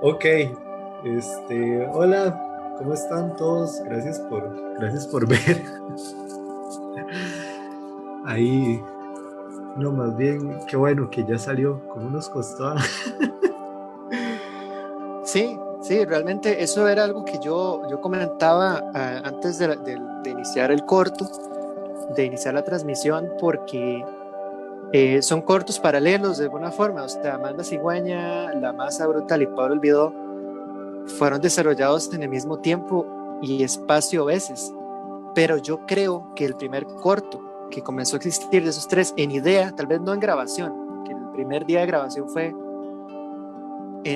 Ok, hola, ¿cómo están todos? Gracias por ver. Ahí, no, más bien, qué bueno que ya salió, como nos costó. Sí, sí, realmente eso era algo que yo comentaba antes de iniciar el corto, de iniciar la transmisión, porque son cortos paralelos de alguna forma. O sea, Amanda Cigüeña, La Masa Brutal y Pablo Olvidó fueron desarrollados en el mismo tiempo y espacio a veces. Pero yo creo que el primer corto que comenzó a existir de esos tres en idea, tal vez no en grabación, que el primer día de grabación fue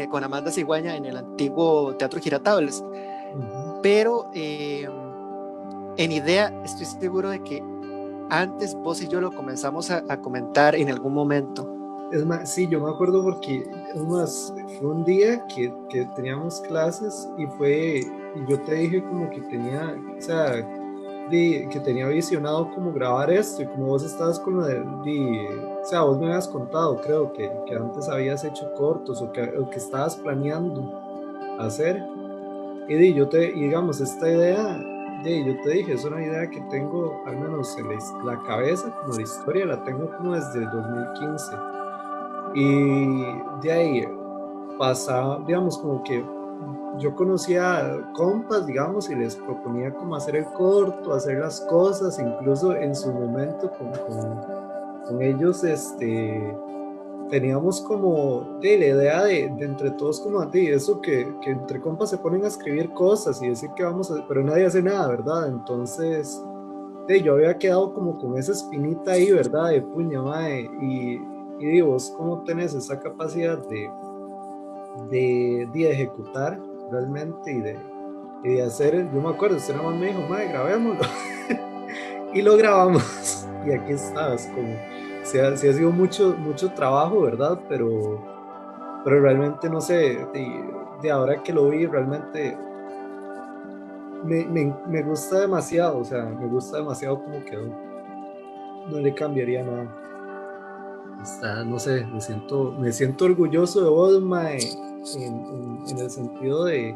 con Amanda Cigüeña en el antiguo Teatro Giratables. Ujú. Pero en idea estoy seguro de que antes vos y yo lo comenzamos a comentar en algún momento. Es más, sí, yo me acuerdo porque, es más, fue un día que teníamos clases y yo te dije como que tenía, o sea, que tenía visionado como grabar esto y como vos estabas con o sea, vos me habías contado, creo que antes habías hecho cortos o que estabas planeando hacer. Y digamos, esta idea, yo te dije, es una idea que tengo, al menos en la cabeza, como de historia, la tengo como desde el 2015. Y de ahí pasaba, digamos, como que yo conocía compas, digamos, y les proponía como hacer el corto, hacer las cosas, incluso en su momento con ellos, teníamos como la idea de entre todos como de eso que entre compas se ponen a escribir cosas y decir que vamos a, pero nadie hace nada, ¿verdad? Entonces, yo había quedado como con esa espinita ahí, ¿verdad? De puña, mae, y digo, vos cómo tenés esa capacidad de ejecutar realmente y de hacer, yo me acuerdo, usted nada más me dijo, mae, grabémoslo, y lo grabamos, y aquí estabas, como, sí ha sido mucho trabajo, ¿verdad? Pero realmente no sé, de ahora que lo vi, realmente me gusta demasiado, o sea, me gusta demasiado cómo quedó, no le cambiaría nada. Está, no sé, me siento orgulloso de vos, mae, en el sentido de,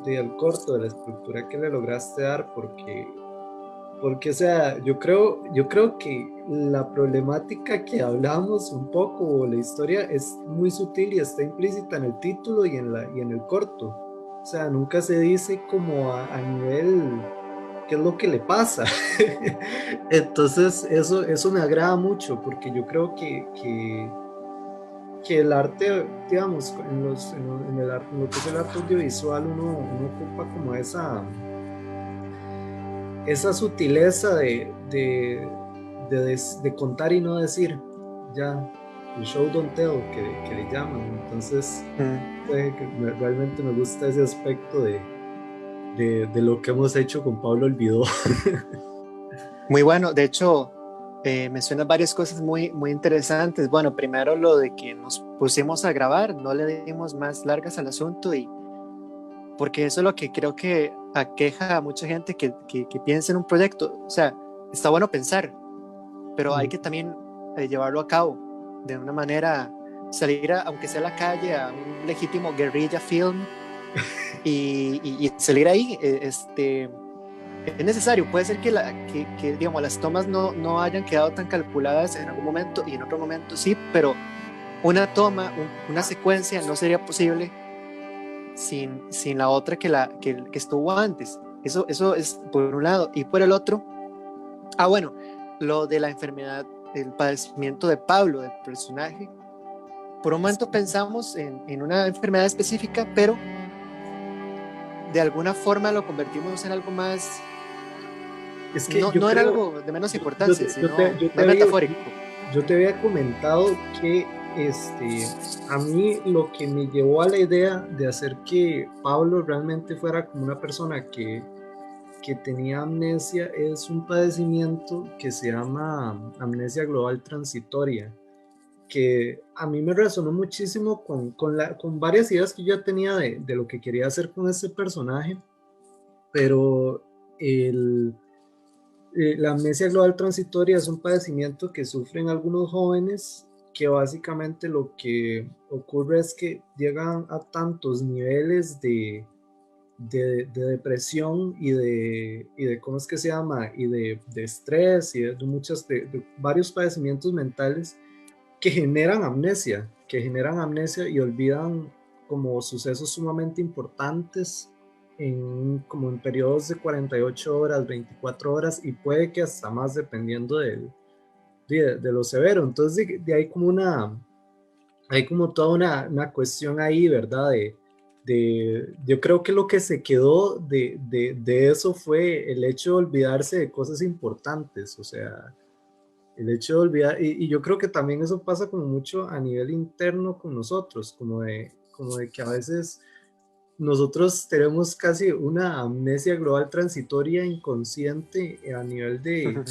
del corto, de la estructura que le lograste dar, porque, o sea, yo creo que la problemática que hablamos un poco, o la historia, es muy sutil y está implícita en el título y en el corto. O sea, nunca se dice como a nivel qué es lo que le pasa. Entonces, eso me agrada mucho, porque yo creo que el arte, digamos, en lo que es el arte audiovisual, uno ocupa como esa sutileza de contar y no decir, ya, el show don't tell, que le llaman. Entonces, Mm. realmente me gusta ese aspecto de lo que hemos hecho con Pablo Olvidó. Muy bueno, de hecho, mencionas varias cosas muy, muy interesantes. Bueno, primero lo de que nos pusimos a grabar, no le dimos más largas al asunto y porque eso es lo que creo que aqueja a mucha gente que piensa en un proyecto. O sea, está bueno pensar, pero hay que también llevarlo a cabo de una manera, salir aunque sea a la calle, a un legítimo guerrilla film y salir ahí. Es necesario, puede ser que digamos, las tomas no hayan quedado tan calculadas en algún momento y en otro momento sí, pero una toma, una secuencia no sería posible sin la otra que estuvo antes. Eso es por un lado. Y por el otro, bueno, lo de la enfermedad, el padecimiento de Pablo, del personaje. Por un momento pensamos en una enfermedad específica, pero de alguna forma lo convertimos en algo más, Es que yo no era creo, algo de menos yo, yo importancia, te, yo te- sino yo te más había, metafórico. yo te había comentado que a mí lo que me llevó a la idea de hacer que Pablo realmente fuera como una persona que tenía amnesia es un padecimiento que se llama amnesia global transitoria, que a mí me resonó muchísimo con varias ideas que yo ya tenía de lo que quería hacer con este personaje, pero la amnesia global transitoria es un padecimiento que sufren algunos jóvenes que básicamente lo que ocurre es que llegan a tantos niveles de depresión y de, ¿cómo es que se llama? Y de estrés y de varios padecimientos mentales que generan amnesia y olvidan como sucesos sumamente importantes como en periodos de 48 horas, 24 horas y puede que hasta más dependiendo de lo severo. Entonces hay como toda una cuestión ahí, ¿verdad? Yo creo que lo que se quedó de eso fue el hecho de olvidarse de cosas importantes, o sea, el hecho de olvidar, y yo creo que también eso pasa como mucho a nivel interno con nosotros, como de que a veces nosotros tenemos casi una amnesia global transitoria inconsciente a nivel de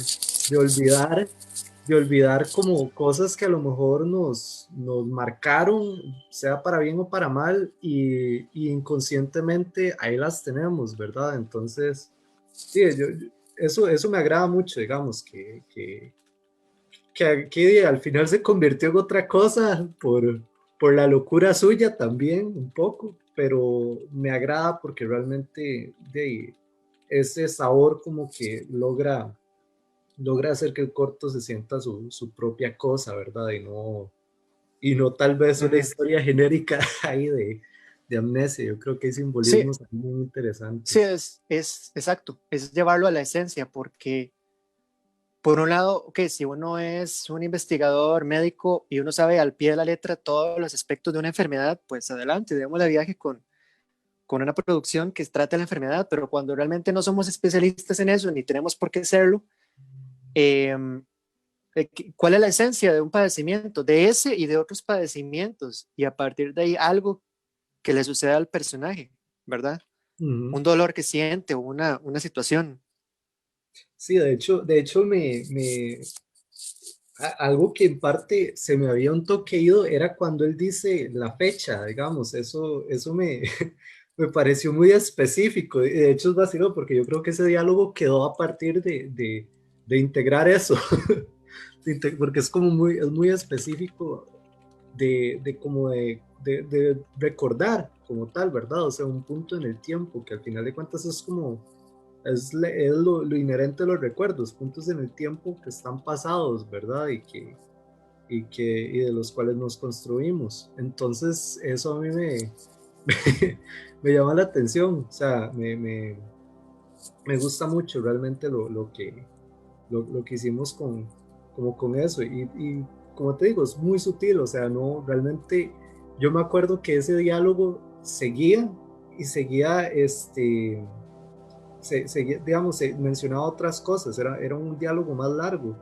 olvidar, de olvidar como cosas que a lo mejor nos marcaron, sea para bien o para mal, y inconscientemente ahí las tenemos, ¿verdad? Entonces, sí, eso me agrada mucho, digamos, que al final se convirtió en otra cosa por la locura suya también, un poco, pero me agrada porque realmente ese sabor como que logra hacer que el corto se sienta su propia cosa, ¿verdad? Y no tal vez una historia genérica ahí de amnesia. Yo creo que hay Sí, simbolismos muy sí, interesantes. es exacto, es llevarlo a la esencia, porque por un lado, que si uno es un investigador médico y uno sabe al pie de la letra todos los aspectos de una enfermedad, pues adelante, démosle viaje con una producción que trate la enfermedad, pero cuando realmente no somos especialistas en eso, ni tenemos por qué serlo, eh, ¿cuál es la esencia de un padecimiento? De ese y de otros padecimientos, y a partir de ahí algo que le suceda al personaje, ¿verdad? Ujú. Un dolor que siente o una situación. Sí, de hecho algo que en parte se me había un toque ido era cuando él dice la fecha, digamos, eso me pareció muy específico. Y de hecho es vacilo porque yo creo que ese diálogo quedó a partir de integrar eso, porque es muy específico de como de recordar como tal, ¿verdad? O sea, un punto en el tiempo que al final de cuentas es lo inherente de los recuerdos, puntos en el tiempo que están pasados, ¿verdad? Y de los cuales nos construimos. Entonces, eso a mí me llama la atención, o sea, me gusta mucho realmente lo que hicimos como con eso. Y como te digo, es muy sutil, o sea, no, realmente yo me acuerdo que ese diálogo seguía y seguía, digamos, se mencionaba otras cosas, era un diálogo más largo.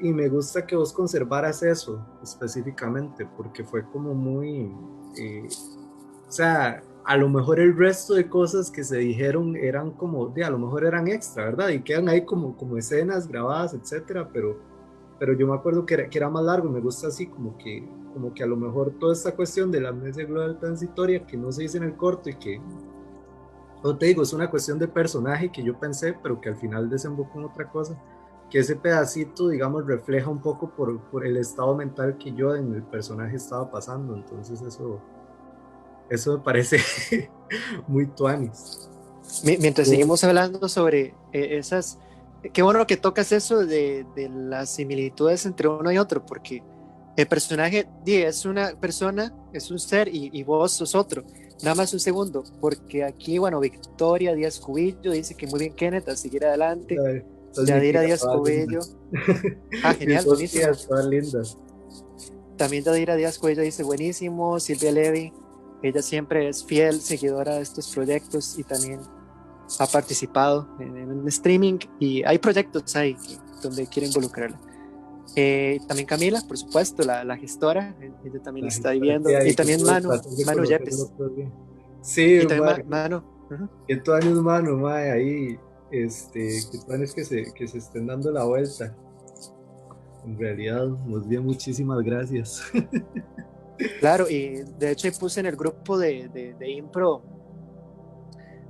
Y me gusta que vos conservaras eso específicamente, porque fue como muy, o sea, a lo mejor el resto de cosas que se dijeron eran como, a lo mejor eran extra, ¿verdad? Y quedan ahí como escenas grabadas, etcétera, pero yo me acuerdo que era más largo y me gusta así como que a lo mejor toda esta cuestión de la amnesia global transitoria que no se dice en el corto y que, no te digo, es una cuestión de personaje que yo pensé, pero que al final desembocó en otra cosa, que ese pedacito, digamos, refleja un poco por el estado mental que yo en el personaje estaba pasando, entonces eso me parece muy tuanis. Mientras seguimos hablando sobre esas, qué bueno que tocas eso de las similitudes entre uno y otro, porque el personaje es una persona, es un ser y vos sos otro. Nada más un segundo, porque aquí, bueno, Victoria Díaz Cubillo dice que muy bien, Kenneth, a seguir adelante. Esa es mi Yadira tía, Díaz toda linda. Cubillo, ah, Mis genial, dos buenísimo. tías, todas lindas. También Yadira Díaz Cubillo dice buenísimo. Silvia Levy, ella siempre es fiel seguidora de estos proyectos y también ha participado en un streaming y hay proyectos ahí donde quiere involucrarla. También Camila, por supuesto, la gestora, ella también La está ahí gente viendo. Y ahí que también tuve el placer de Manu conocer el Yepes. otro día. Sí, Y también madre, Manu. Uh-huh. que tú años mano, madre, ahí, que planes que se estén dando la vuelta. En realidad, más bien, muchísimas gracias. Claro, y de hecho puse en el grupo de Impro.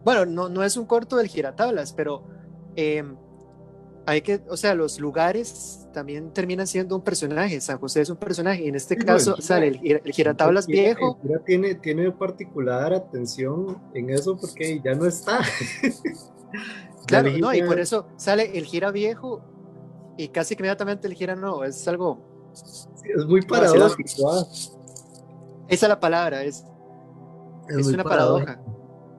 Bueno, no es un corto del Giratablas, pero hay que, o sea, los lugares también terminan siendo un personaje. San José es un personaje y en este Sí, no, caso sale el giratablas El viejo. Gira tiene particular atención en eso porque ya no está. Ya el Claro, no, y por Gira eso sale el gira viejo y casi que inmediatamente el gira nuevo. Es algo sí, es muy vacilón. paradójico, ¿ah? Esa es la palabra, Es es muy una paradójico. paradoja.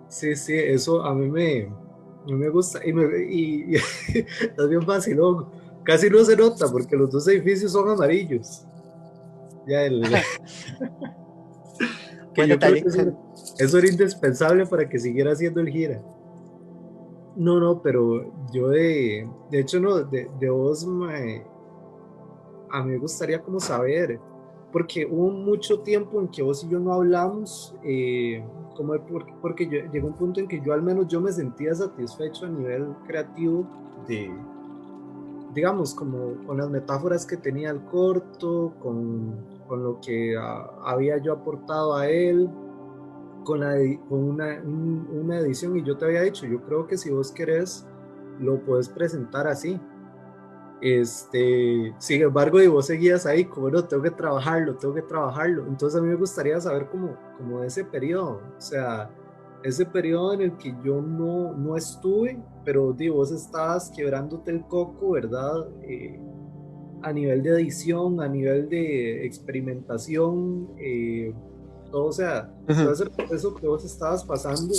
Sí, sí, eso a mí me gusta. Y es bien vacilón. Casi no se nota porque los dos edificios son amarillos. Ya que Buen yo creo detalle. que eso era indispensable para que siguiera haciendo el Gira. No, no, pero yo de hecho no, de vos, a mí me gustaría como saber, porque hubo mucho tiempo en que vos y yo no hablamos, porque llegó un punto en que yo al menos yo me sentía satisfecho a nivel creativo de, digamos, como con las metáforas que tenía el corto, con lo que había yo aportado a él, con una edición, y yo te había dicho, yo creo que si vos querés, lo puedes presentar así. Sin embargo, y vos seguías ahí, como no, tengo que trabajarlo, tengo que trabajarlo. Entonces a mí me gustaría saber como ese periodo, o sea, ese periodo en el que yo no estuve, pero digo, vos estabas quebrándote el coco, ¿verdad? A nivel de edición, a nivel de experimentación, todo, o sea, todo Ujú. ese proceso que vos estabas pasando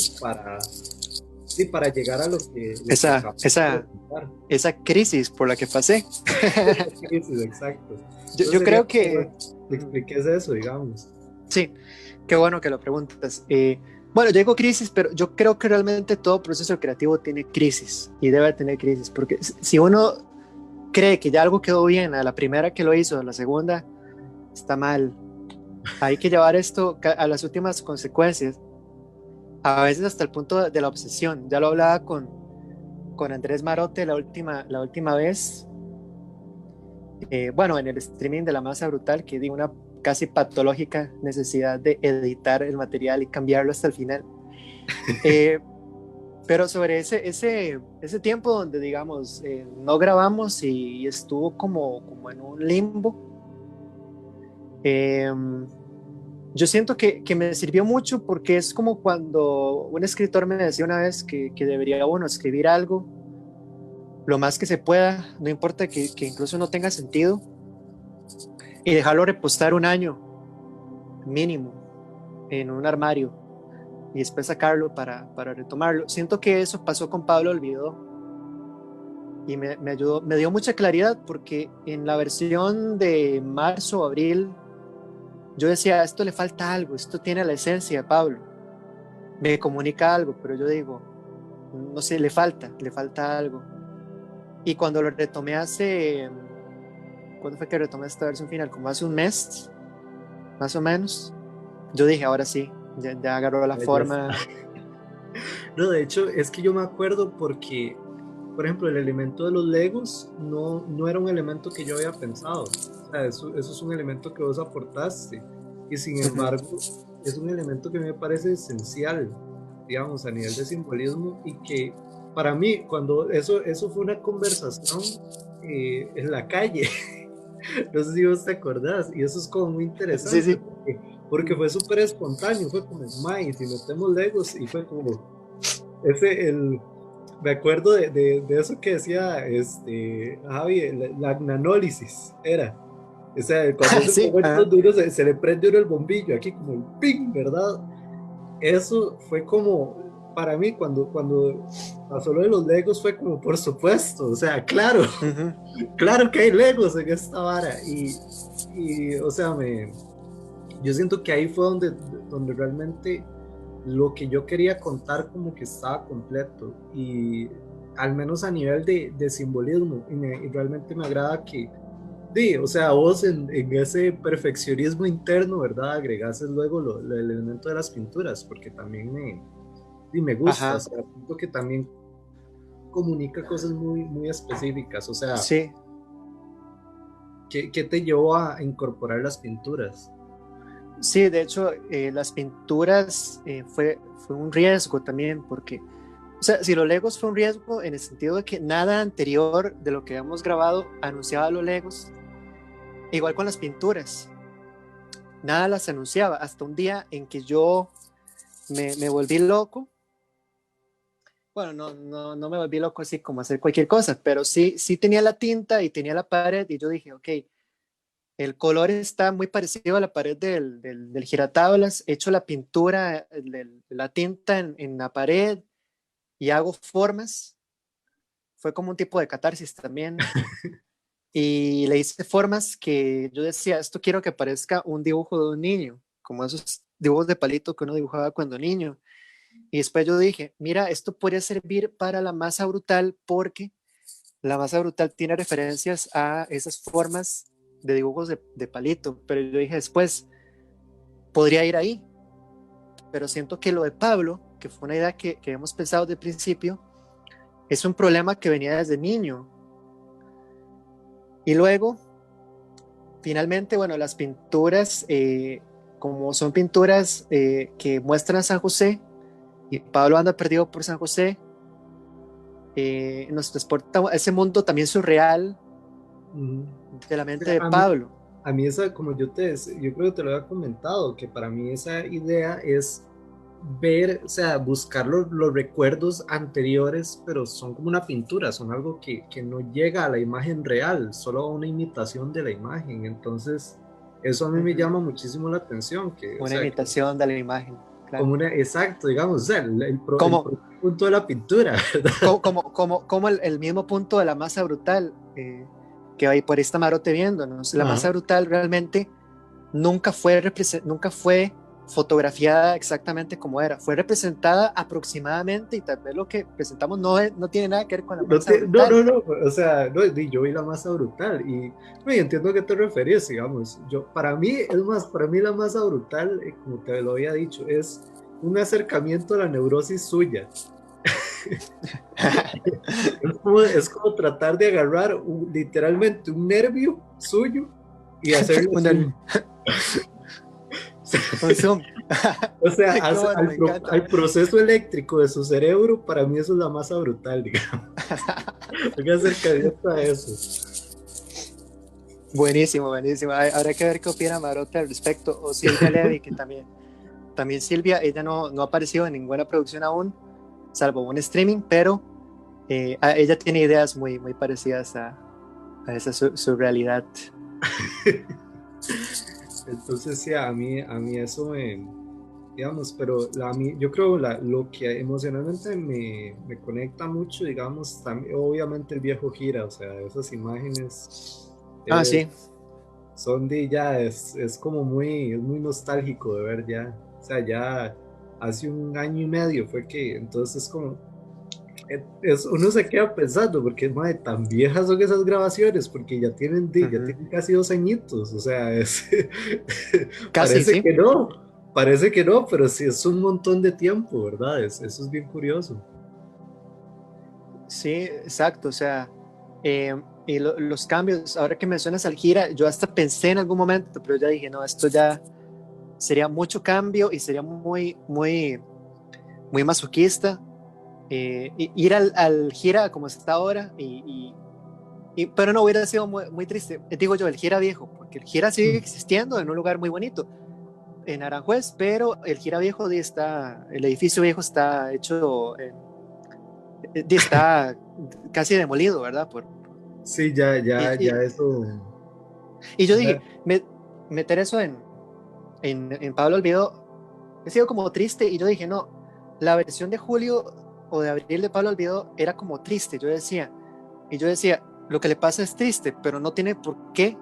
para llegar a lo que Esa, acabas de esa, presentar. esa crisis por la que pasé. Sí, exacto. Yo Entonces sería creo como que, bueno, que expliques eso, digamos. sí, qué bueno que lo preguntas. Bueno, yo digo crisis, pero yo creo que realmente todo proceso creativo tiene crisis y debe tener crisis, porque si uno cree que ya algo quedó bien a la primera que lo hizo, a la segunda, está mal. Hay que llevar esto a las últimas consecuencias, a veces hasta el punto de la obsesión. Ya lo hablaba con Andrés Marote la última vez, bueno, en el streaming de La Masa Brutal, que di una casi patológica necesidad de editar el material y cambiarlo hasta el final. Eh, pero sobre ese tiempo donde, digamos, no grabamos y estuvo como en un limbo, eh, yo siento que me sirvió mucho porque es como cuando un escritor me decía una vez que debería uno escribir algo lo más que se pueda, no importa que incluso no tenga sentido, y dejarlo repostar un año mínimo en un armario y después sacarlo para retomarlo. Siento que eso pasó con Pablo Olvidó y me ayudó, me dio mucha claridad porque en la versión de marzo o abril yo decía, esto le falta algo, esto tiene la esencia de Pablo, me comunica algo, pero yo digo, no sé, le falta algo. Y cuando lo retomé ¿cuándo fue que retomé esta versión final? Como hace un mes, más o menos. Yo dije, ahora sí, ya agarró la Ya está. forma. No, de hecho, es que yo me acuerdo porque, por ejemplo, el elemento de los Legos no era un elemento que yo había pensado. O sea, eso es un elemento que vos aportaste. Y sin Ujú. embargo, es un elemento que me parece esencial, digamos, a nivel de simbolismo y que para mí, cuando eso fue una conversación en la calle. No sé si vos te acordás, y eso es como muy Sí, interesante, sí. porque fue súper espontáneo, fue como, May, si metemos Legos, y fue como, ese, me acuerdo de eso que decía Javi, la agnanólisis, era, o sea, cuando es el Sí, momento ajá. donde uno se le prende uno el bombillo, aquí como el ping, ¿verdad? Eso fue como, para mí, cuando pasó lo de los Legos, fue como, por supuesto, o sea, claro, Ujú. claro que hay Legos en esta vara. O sea, yo siento que ahí fue donde realmente lo que yo quería contar como que estaba completo. Y al menos a nivel de simbolismo. Y realmente me agrada que, sí, o sea, vos en ese perfeccionismo interno, ¿verdad? Agregases luego el elemento de las pinturas, porque también me gusta, o Ajá. sea, siento que también comunica cosas muy, muy específicas, o sea, Sí, ¿qué te llevó a incorporar las pinturas? sí, de hecho, las pinturas fue un riesgo también, porque O sea, si los Legos fue un riesgo en el sentido de que nada anterior de lo que habíamos grabado anunciaba los Legos, igual con las pinturas, nada las anunciaba, hasta un día en que yo me volví loco. Bueno, no me volví loco así como hacer cualquier cosa, pero sí tenía la tinta y tenía la pared y yo dije, ok, el color está muy parecido a la pared del giratablas, echo la pintura, la tinta en la pared y hago formas. Fue como un tipo de catarsis también. Y le hice formas que yo decía, esto quiero que parezca un dibujo de un niño, como esos dibujos de palito que uno dibujaba cuando niño. Y después yo dije, mira, esto podría servir para la masa brutal porque la masa brutal tiene referencias a esas formas de dibujos de palito. Pero yo dije después, podría ir ahí. Pero siento que lo de Pablo, que fue una idea que hemos pensado desde el principio, es un problema que venía desde niño. Y luego, finalmente, bueno, las pinturas, como son pinturas que muestran a San José, y Pablo anda perdido por San José, nos transporta a ese mundo también surreal de la mente de Pablo. A mí esa, como yo creo que te lo había comentado, que para mí esa idea es ver, o sea, buscar los recuerdos anteriores, pero son como una pintura, son algo que no llega a la imagen real, solo a una imitación de la imagen. Entonces, eso a mí me llama muchísimo la atención. Que, una imitación de la imagen. Claro. Como exacto, digamos, o sea, el punto de la pintura, ¿verdad? Como el mismo punto de la masa brutal, que ahí por ahí está Marote viéndonos. La masa brutal realmente nunca fue fotografiada exactamente como era, fue representada aproximadamente y tal vez lo que presentamos no tiene nada que ver con la masa brutal. No, o sea, yo vi la masa brutal y entiendo a qué te referís, digamos. Para mí la masa brutal, como te lo había dicho, es un acercamiento a la neurosis suya. es como tratar de agarrar literalmente un nervio suyo y hacerlo un zoom. O sea, al proceso eléctrico de su cerebro, para mí eso es la masa brutal, digamos. Hay que acercamiento a eso. Buenísimo. Habrá que ver qué opina Marote al respecto, o Silvia Levy, que también Silvia, ella no ha aparecido en ninguna producción aún, salvo un streaming, pero ella tiene ideas muy parecidas a esa su realidad. Entonces, sí, a mí eso digamos, pero yo creo lo que emocionalmente me conecta mucho, digamos, también, obviamente el viejo Gira, o sea, esas imágenes sí. son es como es muy nostálgico de ver ya, o sea, ya hace un año y medio fue que, entonces como, uno se queda pensando, porque madre, tan viejas son esas grabaciones, porque ya tienen casi 2 añitos, o sea, casi, parece que no, pero sí es un montón de tiempo, ¿verdad? Eso es bien curioso. Sí, exacto, o sea, y los cambios, ahora que mencionas al Gira, yo hasta pensé en algún momento, pero ya dije, no, esto ya sería mucho cambio y sería muy masoquista, ir al Gira como está ahora, pero no hubiera sido muy triste, digo yo, el Gira viejo, porque el Gira sigue existiendo en un lugar muy bonito, en Aranjuez, pero el Gira viejo el edificio viejo está hecho, está casi demolido, ¿verdad? Sí, ya eso. Y yo dije, meter eso en Pablo Olvido, he sido como triste, y yo dije, no, la versión de julio o de abril de Pablo Olvido era como triste, yo decía, lo que le pasa es triste, pero no tiene por qué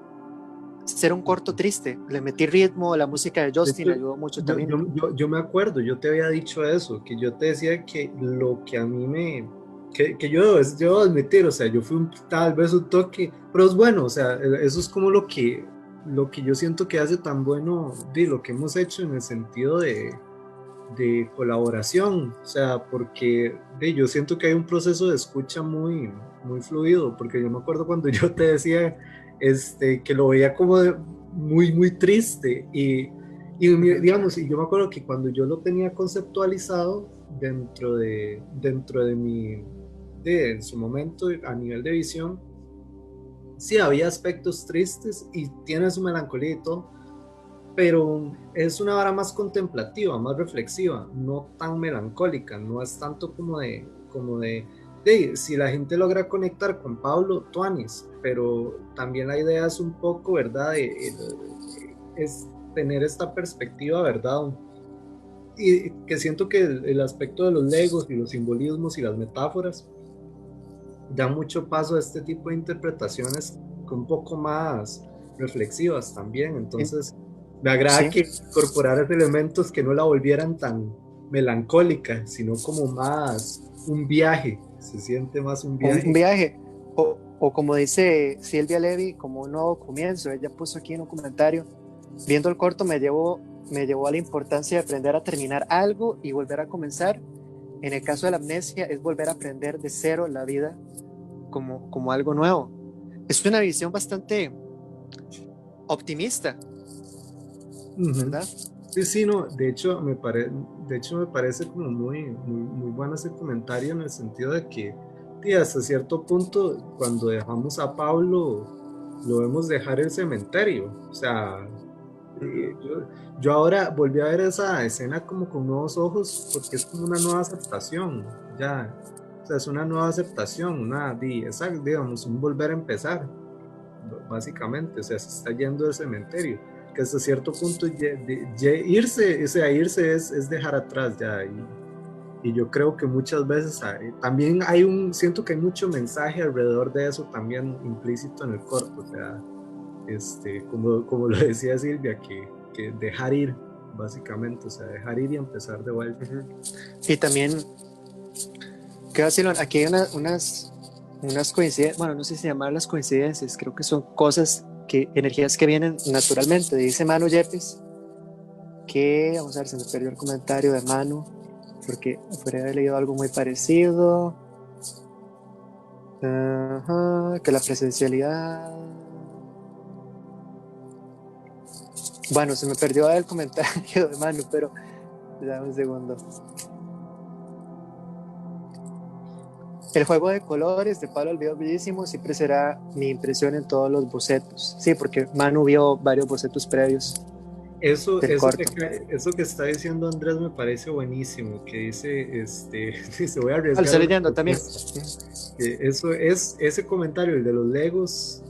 ser un corto triste. Le metí ritmo, la música de Justin le ayudó mucho también. Yo me acuerdo, yo te había dicho eso, que yo te decía que lo que a mí que yo debo admitir, o sea, yo fui tal vez un toque, pero es bueno, o sea, eso es como lo que yo siento que hace tan bueno de lo que hemos hecho en el sentido de colaboración, o sea, porque yo siento que hay un proceso de escucha muy fluido, porque yo me acuerdo cuando yo te decía que lo veía como muy triste y digamos, y yo me acuerdo que cuando yo lo tenía conceptualizado dentro de en su momento a nivel de visión, sí había aspectos tristes y tiene su melancolía y todo, pero es una vara más contemplativa, más reflexiva, no tan melancólica, no es tanto si la gente logra conectar con Pablo, tuanis, pero también la idea es un poco, ¿verdad? Es tener esta perspectiva, ¿verdad? Y que siento que el aspecto de los legos y los simbolismos y las metáforas da mucho paso a este tipo de interpretaciones un poco más reflexivas también. Entonces, me agrada Sí, que incorporaras elementos que no la volvieran tan melancólica, sino como más un viaje. Se siente más un un viaje. viaje. O como dice Silvia Levy, como un nuevo comienzo. Ella puso aquí en un comentario, viendo el corto me llevó a la importancia de aprender a terminar algo y volver a comenzar. En el caso de la amnesia es volver a aprender de cero la vida como algo nuevo. Es una visión bastante optimista, Ujú. ¿verdad? Sí, sí, no, de hecho me parece como muy bueno ese comentario en el sentido de que, sí, hasta cierto punto, cuando dejamos a Pablo, lo vemos dejar el cementerio. O sea, Ujú. yo ahora volví a ver esa escena como con nuevos ojos, porque es como una nueva aceptación, ya. O sea, es una nueva aceptación, digamos, un volver a empezar básicamente. O sea, se está yendo del cementerio, que hasta cierto punto irse, o sea, irse es dejar atrás ya, y yo creo que muchas veces también siento que hay mucho mensaje alrededor de eso también implícito en el corto. O sea, como lo decía Silvia, que dejar ir, básicamente, o sea, dejar ir y empezar de vuelta. Uh-huh. Y también, ¿qué decirlo? Aquí hay unas coincidencias, bueno, no sé si llamarlas coincidencias, creo que son cosas energías que vienen naturalmente. Dice Manu Yepes que, vamos a ver, se me perdió el comentario de Manu, porque podría haber leído algo muy parecido. Ajá, que la presencialidad. Bueno, se me perdió el comentario de Manu, pero dame un segundo. El juego de colores de Pablo Albiol Bellísimo siempre será mi impresión en todos los bocetos. Sí, porque Manu vio varios bocetos previos Eso, del eso, corto. eso que está diciendo Andrés me parece buenísimo, que dice, dice, voy a Al arriesgar estar una leyendo también. propuesta. Ese comentario, el de los Legos,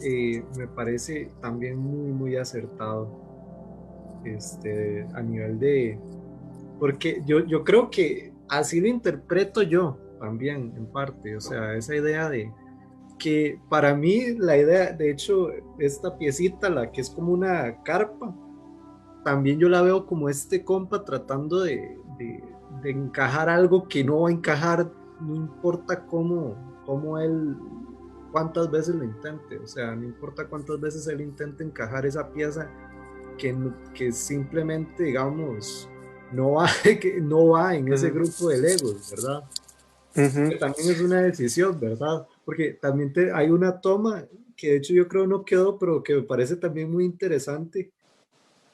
me parece también muy acertado, a nivel porque yo creo que así lo interpreto yo también, en parte. O sea, esa idea de que para mí la idea, de hecho, esta piecita, la que es como una carpa, también yo la veo como este compa tratando de encajar algo que no va a encajar, no importa cómo él, cuántas veces lo intente. O sea, no importa cuántas veces él intente encajar esa pieza que simplemente, digamos, no va, que no va en ese Uh-huh. grupo de Legos, ¿verdad? Uh-huh. Que también es una decisión, ¿verdad? Porque también hay una toma que de hecho yo creo no quedó, pero que me parece también muy interesante,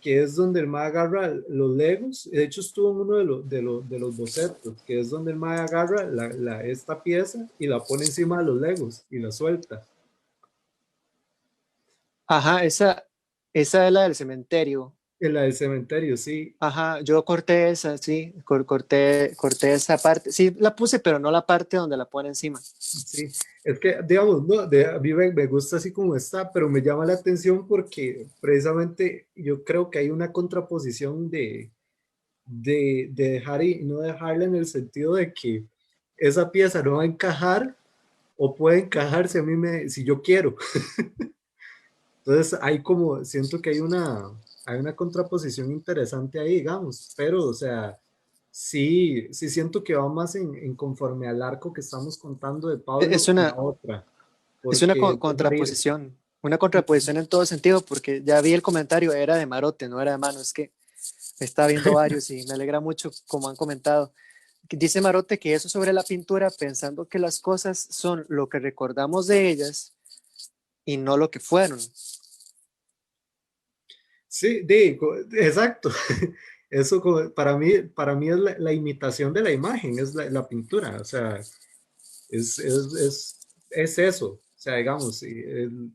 que es donde el mae agarra los Legos. De hecho estuvo en uno de los bocetos, que es donde el mae agarra esta pieza y la pone encima de los Legos y la suelta. Ajá, esa es la del cementerio. En la del cementerio, sí. Ajá, yo corté esa, sí, corté esa parte. Sí, la puse, pero no la parte donde la pone encima. Sí, es que, digamos, no, a mí me gusta así como está, pero me llama la atención porque precisamente yo creo que hay una contraposición de dejar y no dejarla, en el sentido de que esa pieza no va a encajar o puede encajar si yo quiero. Entonces hay como, siento que hay una contraposición interesante ahí, digamos, pero o sea, sí siento que va más en conforme al arco que estamos contando de Pablo Es que la una, otra, es una porque dejar ir. una contraposición en todo sentido, porque ya vi el comentario, era de Marote, no era de Mano, es que me está viendo varios y me alegra mucho como han comentado. Dice Marote que eso sobre la pintura, pensando que las cosas son lo que recordamos de ellas y no lo que fueron. Sí, exacto. Eso para mí es la imitación de la imagen, es la pintura, o sea, es eso, o sea, digamos,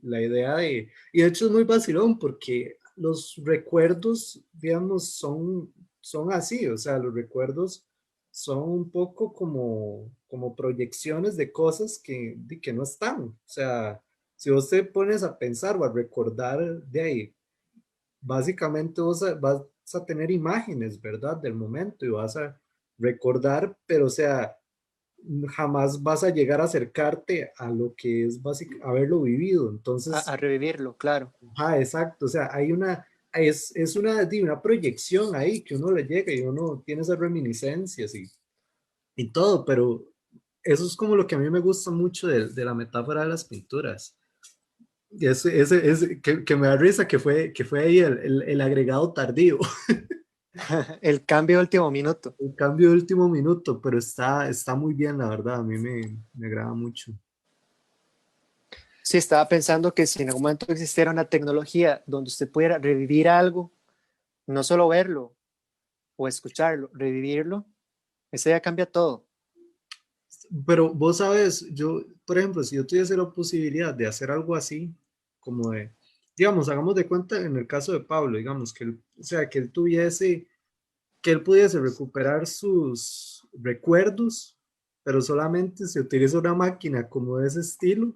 la idea y de hecho es muy vacilón porque los recuerdos, digamos, son así, o sea, los recuerdos son un poco como proyecciones de cosas que no están, o sea, si vos te pones a pensar o a recordar de ahí, básicamente vas a tener imágenes, ¿verdad? Del momento y vas a recordar, pero o sea, jamás vas a llegar a acercarte a lo que es básicamente haberlo vivido. Entonces, A revivirlo, claro. exacto, o sea, es una proyección ahí que uno le llega y uno tiene esas reminiscencias y todo, pero eso es como lo que a mí me gusta mucho de la metáfora de las pinturas. Y que me da risa que fue ahí el agregado tardío, El cambio de último minuto. el cambio de último minuto, pero está muy bien, la verdad, a mí me agrada mucho. Sí, estaba pensando que si en algún momento existiera una tecnología donde usted pudiera revivir algo, no solo verlo o escucharlo, revivirlo, ese ya cambia todo. Pero vos sabes, yo, por ejemplo, si yo tuviese la posibilidad de hacer algo así, como de, digamos, hagamos de cuenta en el caso de Pablo, digamos, o sea, que él pudiese recuperar sus recuerdos, pero solamente se utiliza una máquina como de ese estilo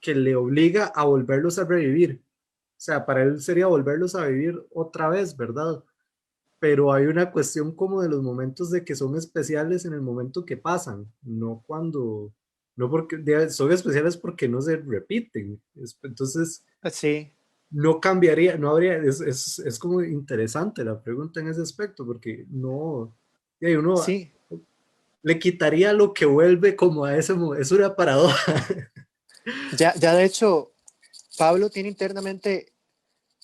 que le obliga a volverlos a revivir. O sea, para él sería volverlos a vivir otra vez, ¿verdad? Pero hay una cuestión como de los momentos de que son especiales en el momento que pasan, no cuando, no porque son especiales porque no se repiten. Entonces, Sí, no cambiaría, no habría, es como interesante la pregunta en ese aspecto, porque no, y uno sí. le quitaría lo que vuelve como a ese momento, es una paradoja. Ya de hecho, Pablo tiene internamente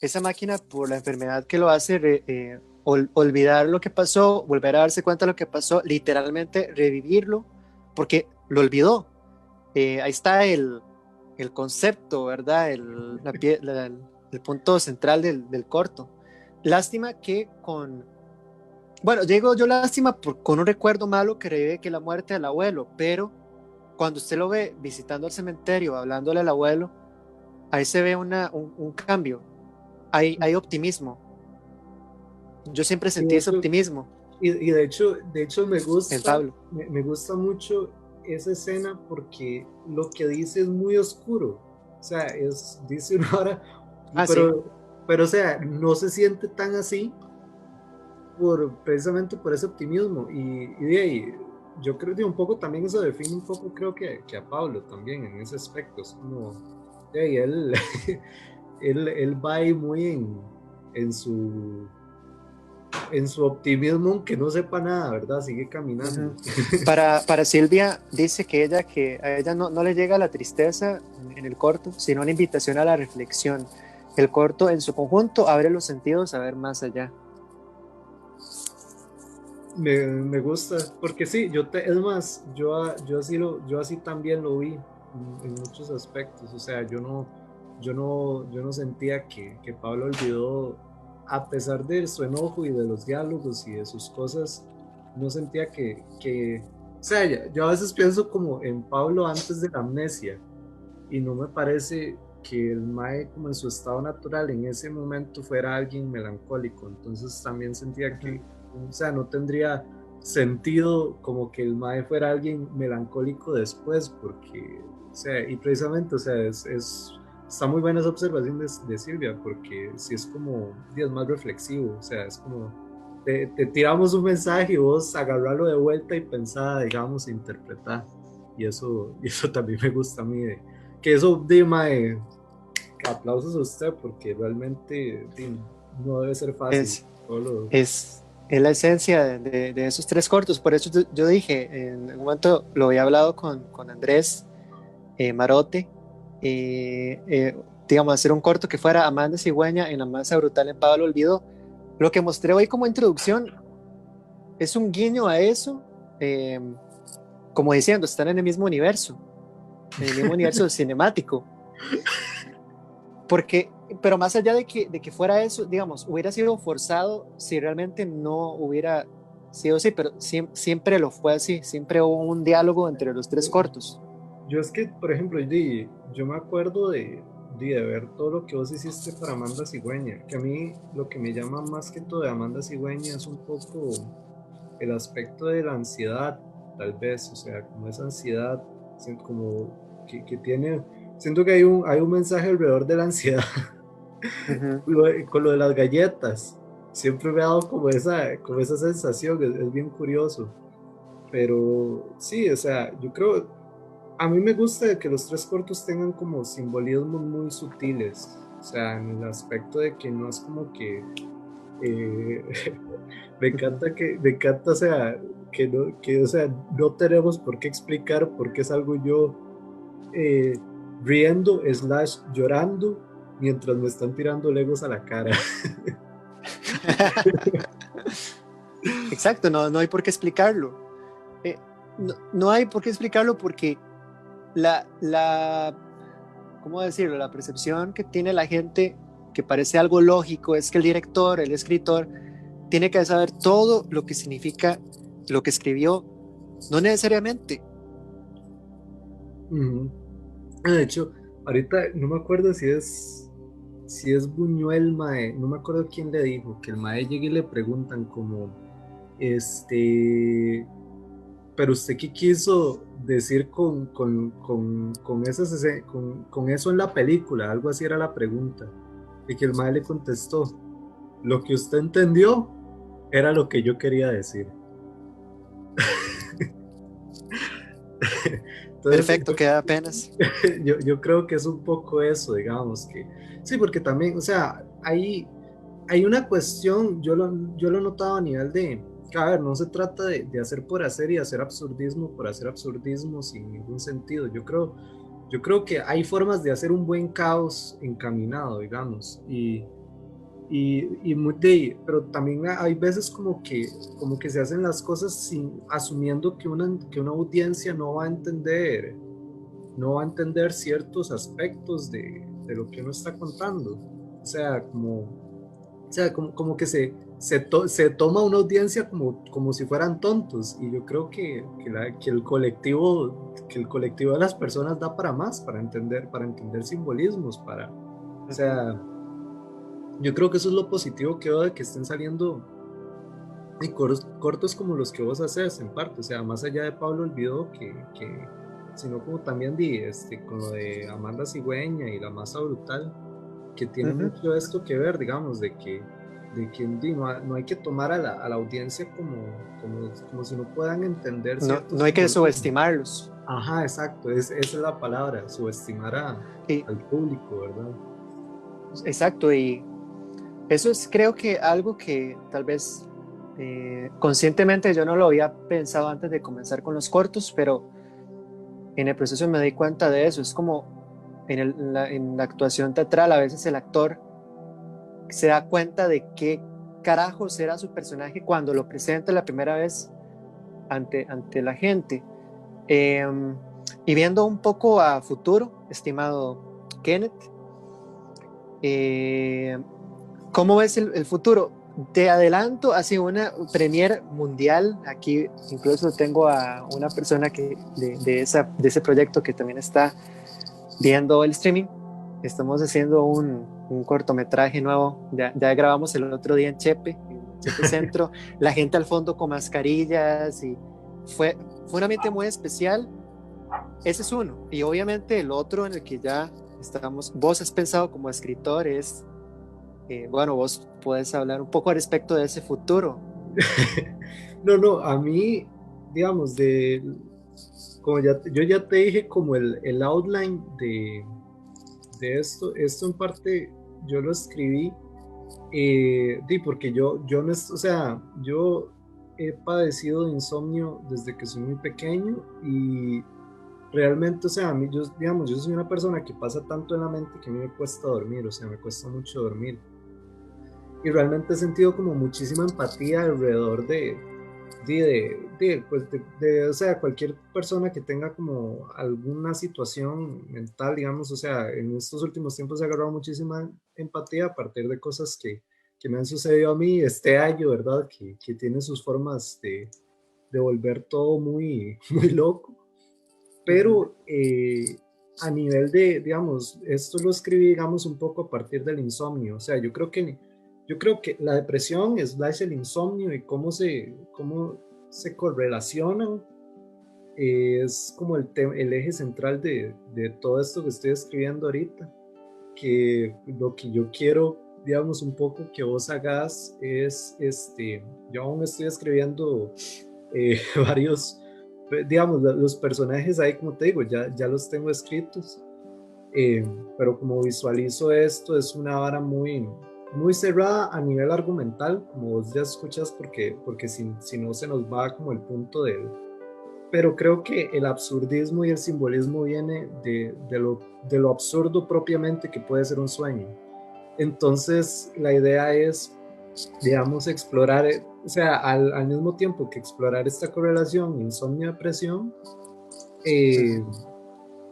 esa máquina por la enfermedad que lo hace olvidar lo que pasó, volver a darse cuenta de lo que pasó, literalmente revivirlo, porque lo olvidó. Ahí está el concepto, ¿verdad? El punto central del corto. Lástima que bueno, digo yo lástima con un recuerdo malo que revive que la muerte del abuelo, pero cuando usted lo ve visitando el cementerio, hablándole al abuelo, ahí se ve un cambio, hay optimismo. Yo siempre Y sentí de ese hecho, optimismo de hecho en Pablo. me gusta mucho esa escena porque lo que dice es muy oscuro. O sea, dice una hora, Ah, sí. pero, pero o sea, no se siente tan así precisamente por ese optimismo. Y de ahí, yo creo que un poco también eso define un poco, creo que a Pablo también en ese aspecto. Es como, de ahí, él va ahí muy en su en su optimismo, aunque no sepa nada, ¿verdad? Sigue caminando. Uh-huh. Para Silvia, dice que a ella no le llega la tristeza en el corto, sino una invitación a la reflexión. El corto en su conjunto abre los sentidos a ver más allá. Me gusta, porque sí, es más, yo así también lo vi en muchos aspectos, o sea, yo no sentía que Pablo olvidó, a pesar de su enojo y de los diálogos y de sus cosas, no sentía o sea, yo a veces pienso como en Pablo antes de la amnesia, y no me parece que el Mae como en su estado natural en ese momento fuera alguien melancólico, entonces también sentía Uh-huh. o sea, no tendría sentido como que el Mae fuera alguien melancólico después, porque, o sea, y precisamente, o sea, está muy buena esa observación de Silvia, porque si es como, es más reflexivo, o sea, es como, te tiramos un mensaje y vos agarrarlo de vuelta y pensar, digamos, e interpretar, y eso también me gusta a mí, que eso, Mae, aplausos a usted, porque realmente no debe ser fácil. Es, Solo, es la esencia de esos tres cortos. Por eso yo dije, en un momento lo había hablado con Andrés Marote, digamos, hacer un corto que fuera Amanda Cigüeña en La Masa Brutal en Pablo Olvido. Lo que mostré hoy como introducción es un guiño a eso, eh, como diciendo, están en el mismo universo cinemático, porque pero más allá de que fuera eso, digamos, hubiera sido forzado si realmente no hubiera sido así, pero siempre lo fue así, siempre hubo un diálogo entre los tres cortos. Yo es que, por ejemplo, yo me acuerdo de ver todo lo que vos hiciste para Amanda Cigüeña, que a mí lo que me llama más que todo de Amanda Cigüeña es un poco el aspecto de la ansiedad, tal vez, o sea, como esa ansiedad, como que tiene, siento que hay un mensaje alrededor de la ansiedad, Ujú. con lo de las galletas, siempre me ha dado como esa sensación, es bien curioso, pero sí, o sea, yo creo, a mí me gusta que los tres cortos tengan como simbolismos muy sutiles, o sea, en el aspecto de que no es como que eh, Ujú. me encanta, o sea, o sea, no tenemos por qué explicar por qué salgo yo eh, riendo slash llorando mientras me están tirando legos a la cara. Exacto, no, no hay por qué explicarlo. No, no hay por qué explicarlo porque la, ¿cómo decirlo? La percepción que tiene la gente, que parece algo lógico, es que el director, el escritor, tiene que saber todo lo que significa lo que escribió. No necesariamente. Ujú. De hecho, ahorita no me acuerdo si es Buñuel, mae, no me acuerdo quién le dijo, que el mae llega y le preguntan como, este, pero usted qué quiso decir con con eso en la película, algo así era la pregunta, y que el mae le contestó, lo que usted entendió era lo que yo quería decir. Entonces, Perfecto, queda apenas. yo creo que es un poco eso, digamos, que sí, porque también, o sea, hay una cuestión, yo lo he notado a nivel que, a ver, no se trata de hacer por hacer y hacer absurdismo por hacer absurdismo sin ningún sentido. Yo creo que hay formas de hacer un buen caos encaminado, digamos, pero también hay veces como que se hacen las cosas asumiendo que una audiencia no va a entender ciertos aspectos de lo que uno está contando. O sea, como que se toma una audiencia como si fueran tontos. Y yo creo que el colectivo de las personas da para más, para entender simbolismos, o Ujú. sea, yo creo que eso es lo positivo que veo de que estén saliendo y cortos como los que vos haces, en parte, o sea, más allá de Pablo Olvidó, sino como también con lo de Amanda Cigüeña y La Masa Brutal, que tiene Ujú. mucho esto que ver, digamos, no hay que tomar a la audiencia como si no puedan entender No, ciertos no hay que simbolismos. subestimarlos. Ajá, exacto, esa es la palabra, subestimar Y, al público, ¿verdad? exacto, y eso es creo que algo que tal vez conscientemente yo no lo había pensado antes de comenzar con los cortos, pero en el proceso me di cuenta de eso. Es como en la actuación teatral, a veces el actor se da cuenta de qué carajos era su personaje cuando lo presenta la primera vez ante la gente. Eh, y viendo un poco a futuro, estimado Kenneth, eh, ¿cómo ves el futuro? Te adelanto hacia una premier mundial. Aquí incluso tengo a una persona de ese proyecto que también está viendo el streaming. Estamos haciendo un cortometraje nuevo. Ya grabamos el otro día en Chepe Centro. La gente al fondo con mascarillas y fue un ambiente muy especial. Ese es uno. Y obviamente el otro en el que ya estamos, vos has pensado como escritor es, bueno, vos puedes hablar un poco al respecto de ese futuro. No, no, a mí, digamos, yo ya te dije como el outline de esto en parte yo lo escribí, porque yo no, o sea, yo he padecido de insomnio desde que soy muy pequeño y realmente, o sea, a mí, digamos, yo soy una persona que pasa tanto en la mente que a mí me cuesta dormir, o sea, me cuesta mucho dormir. Y realmente he sentido como muchísima empatía alrededor o sea, cualquier persona que tenga como alguna situación mental, digamos, o sea, en estos últimos tiempos he agarrado muchísima empatía a partir de cosas que me han sucedido a mí este año, ¿verdad? Que tiene sus formas de volver todo muy, muy loco. Pero a nivel de, digamos, esto lo escribí, digamos, un poco a partir del insomnio. O sea, yo creo que la depresión es el insomnio y cómo se correlacionan es como el eje central de todo esto que estoy escribiendo ahorita, que lo que yo quiero, digamos, un poco que vos hagas es, yo aún estoy escribiendo varios, digamos, los personajes ahí, como te digo, ya los tengo escritos, eh, pero como visualizo esto, es una vara muy, muy cerrada a nivel argumental, como vos ya escuchas, porque si no se nos va como el punto del pero creo que el absurdismo y el simbolismo viene de lo absurdo propiamente que puede ser un sueño. Entonces, la idea es, digamos, explorar, o sea, al mismo tiempo que explorar esta correlación insomnio-depresión, eh,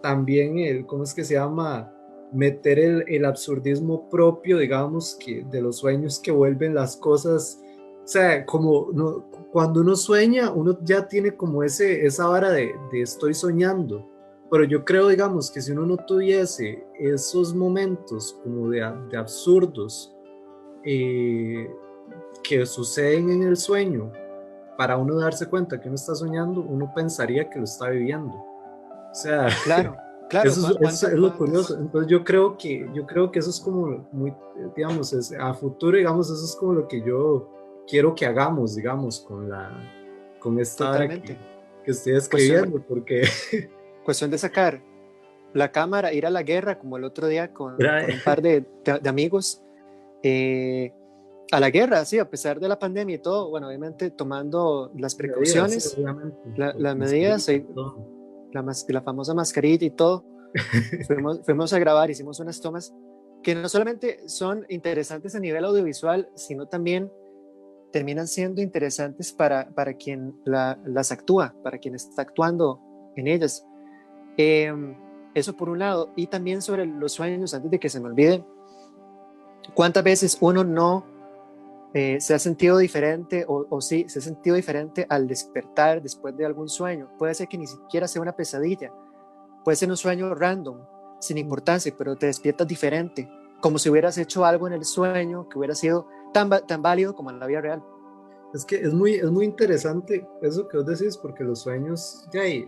también ¿cómo es que se llama? Meter el absurdismo propio, digamos, que de los sueños que vuelven las cosas, o sea, como no, cuando uno sueña, uno ya tiene como esa vara de estoy soñando, pero yo creo, digamos, que si uno no tuviese esos momentos como de absurdos eh, que suceden en el sueño, para uno darse cuenta que uno está soñando, uno pensaría que lo está viviendo. O sea, Claro, claro, eso es lo curioso. ¿cuántas? Entonces yo creo que eso es como muy, digamos, a futuro, digamos, eso es como lo que yo quiero que hagamos, digamos, con esta hora Totalmente. que estoy Cuestión, escribiendo, porque cuestión de sacar la cámara, ir a la guerra, como el otro día era, con un par de amigos, eh, a la guerra, sí, a pesar de la pandemia y todo, bueno, obviamente tomando las medidas, sí, precauciones, obviamente, las medidas, mascarilla y todo. la famosa mascarilla y todo, fuimos a grabar, hicimos unas tomas que no solamente son interesantes a nivel audiovisual, sino también terminan siendo interesantes para quien las actúa, para quien está actuando en ellas. Eh, Eso por un lado. Y también sobre los sueños, antes de que se me olvide, ¿cuántas veces uno no se ha sentido diferente o sí, se ha sentido diferente al despertar después de algún sueño? Puede ser que ni siquiera sea una pesadilla, puede ser un sueño random, sin importancia, pero te despiertas diferente, como si hubieras hecho algo en el sueño que hubiera sido tan válido como en la vida real. Es que es muy interesante eso que vos decís, porque los sueños, ya ahí,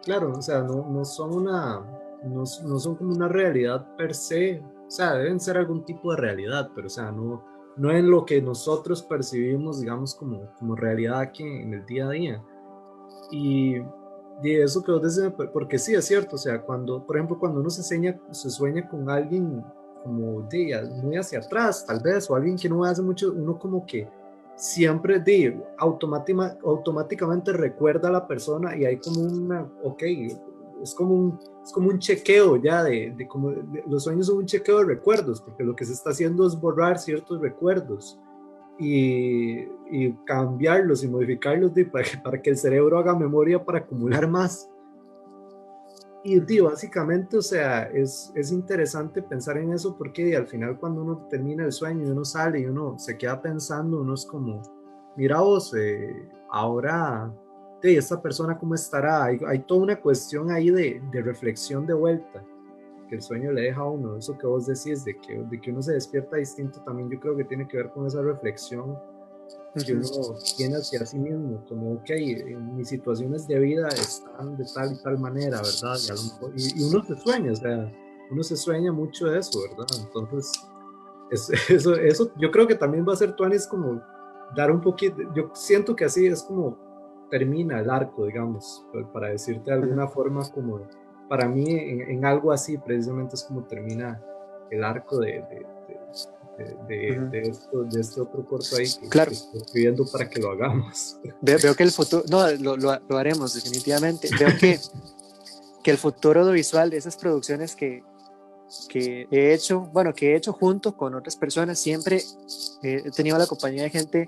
claro, o sea, no son no son como una realidad per se, o sea, deben ser algún tipo de realidad, pero o sea, no en lo que nosotros percibimos, digamos, como realidad aquí en el día a día. Y, y eso que vos decís, porque sí, es cierto, o sea, cuando, por ejemplo, cuando uno se sueña con alguien como muy hacia atrás, tal vez, o alguien que no hace mucho, uno como que siempre automáticamente recuerda a la persona y hay como ok, es como un chequeo ya los sueños son un chequeo de recuerdos, porque lo que se está haciendo es borrar ciertos recuerdos y cambiarlos y modificarlos para que el cerebro haga memoria para acumular más. Y básicamente, o sea, es interesante pensar en eso porque al final cuando uno termina el sueño y uno sale y uno se queda pensando, uno es como, mira vos, ahora, esta persona cómo estará. Hay toda una cuestión ahí de reflexión de vuelta que el sueño le deja a uno. Eso que vos decís de que uno se despierta distinto también yo creo que tiene que ver con esa reflexión que uno tiene hacia sí mismo, como, ok, mis situaciones de vida están de tal y tal manera, ¿verdad? Y uno se sueña, o sea, uno se sueña mucho de eso, ¿verdad? Entonces, eso yo creo que también va a ser Tuanis como dar un poquito, yo siento que así es como termina el arco, digamos, para decirte de alguna forma como, para mí en algo así precisamente es como termina el arco de este otro corto ahí Claro, que estoy escribiendo para que lo hagamos. veo que el futuro, no, lo haremos definitivamente. Veo que el futuro audiovisual de esas producciones que he hecho, bueno, que he hecho junto con otras personas, siempre he tenido la compañía de gente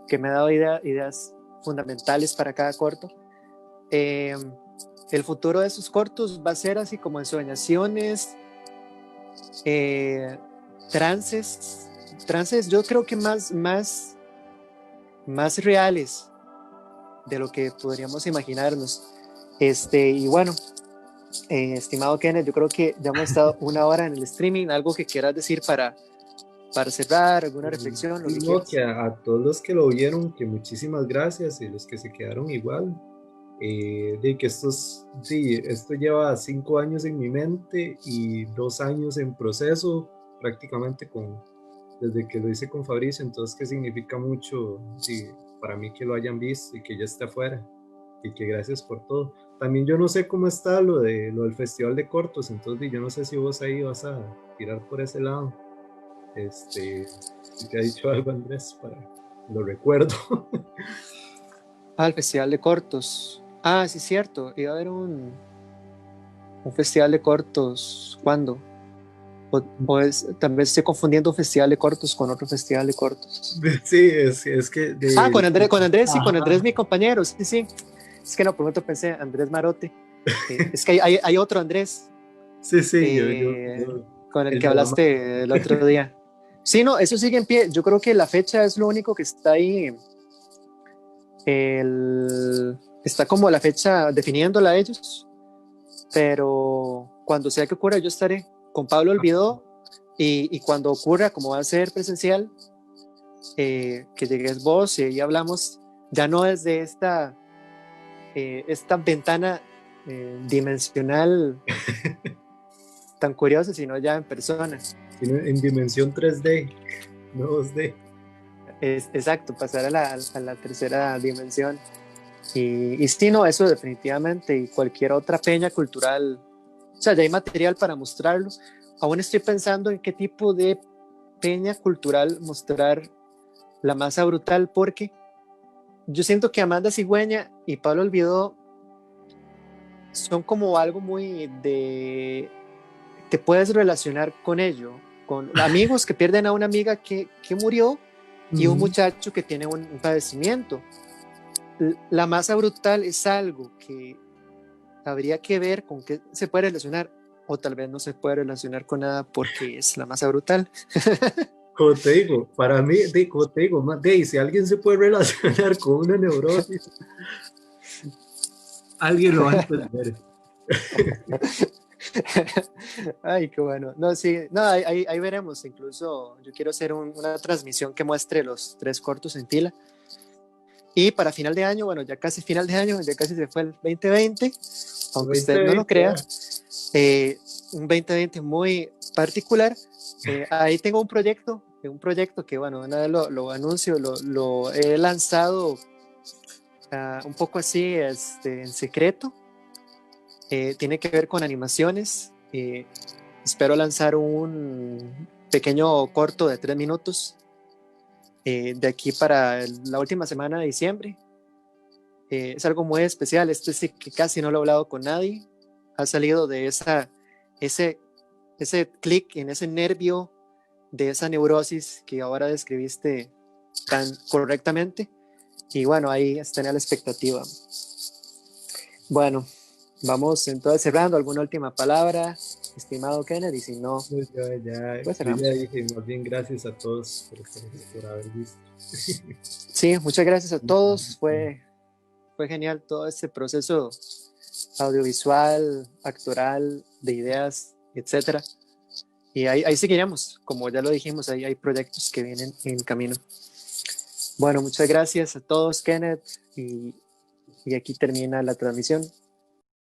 que me ha dado ideas fundamentales para cada corto. Eh, el futuro de esos cortos va a ser así como ensoñaciones, eh, trances yo creo que más reales de lo que podríamos imaginarnos. Y bueno, estimado Kenneth, yo creo que ya hemos estado una hora en el streaming. ¿Algo que quieras decir para cerrar? ¿Alguna reflexión? Lo Sí, que no, quieras. que a todos los que lo vieron, que muchísimas gracias, y los que se quedaron igual. De que sí, esto lleva 5 años en mi mente y 2 años en proceso, prácticamente desde que lo hice con Fabricio. Entonces que significa mucho, sí, para mí, que lo hayan visto y que ya está afuera, y que gracias por todo. También yo no sé cómo está lo del festival de cortos, entonces yo no sé si vos ahí vas a tirar por ese lado. Si te ha dicho algo Andrés, lo recuerdo. El festival de cortos. Sí, cierto. Iba a haber un festival de cortos. ¿Cuándo? Tal vez estoy confundiendo un festival de cortos con otro festival de cortos. Sí, es que Con Andrés, sí, con Andrés, ajá. mi compañero, sí, sí. Es que no, por un momento pensé, Andrés Marote. Es que hay otro Andrés, Sí, sí, eh, con el el que de la hablaste el otro día. Sí, no, eso sigue en pie. Yo creo que la fecha es lo único que está ahí. Está como la fecha definiéndola ellos, pero cuando sea que ocurra, yo estaré. Con Pablo Olvidó, y cuando ocurra, como va a ser presencial, que llegues vos y ahí hablamos, ya no desde esta ventana dimensional tan curiosa, sino ya en persona. en dimensión 3D, no 2D. Exacto, pasar a la tercera dimensión. Y sí, no, eso definitivamente, y cualquier otra peña cultural, o sea, ya hay material para mostrarlo. Aún estoy pensando en qué tipo de peña cultural mostrar la masa brutal, porque yo siento que Amanda Cigüeña y Pablo Olvidó son como algo muy te puedes relacionar con ello, con amigos que pierden a una amiga que murió, y un muchacho que tiene un padecimiento. La masa brutal es algo que habría que ver con qué se puede relacionar, o tal vez no se puede relacionar con nada porque es la masa brutal. Como te digo, para mí, como te digo, si alguien se puede relacionar con una neurosis, alguien lo va a entender. Ay, qué bueno. No, sí, no, ahí veremos. Incluso yo quiero hacer una transmisión que muestre los 3 cortos en fila. Y para final de año, bueno, ya casi final de año, ya casi se fue el 2020, aunque usted no lo 2020, crea, un 2020 muy particular. Ahí tengo un proyecto que, bueno, una vez lo anuncio, lo he lanzado un poco así en secreto. Tiene que ver con animaciones. Espero lanzar un pequeño corto de 3 minutos de aquí para la última semana de diciembre. Es algo muy especial. Sí que casi no lo he hablado con nadie. Ha salido de ese clic, en ese nervio, de esa neurosis que ahora describiste tan correctamente. Y bueno, ahí está la expectativa. Bueno, vamos entonces cerrando. ¿Alguna última palabra, estimado Kennedy? Si no, pues pues yo ya cerramos. dije, más bien gracias a todos por haber visto. Sí, muchas gracias a todos. Fue genial todo este proceso audiovisual, actoral, de ideas, etcétera. Y ahí seguiremos. Como ya lo dijimos, ahí hay proyectos que vienen en camino. Bueno, muchas gracias a todos, Kenneth. Y aquí termina la transmisión.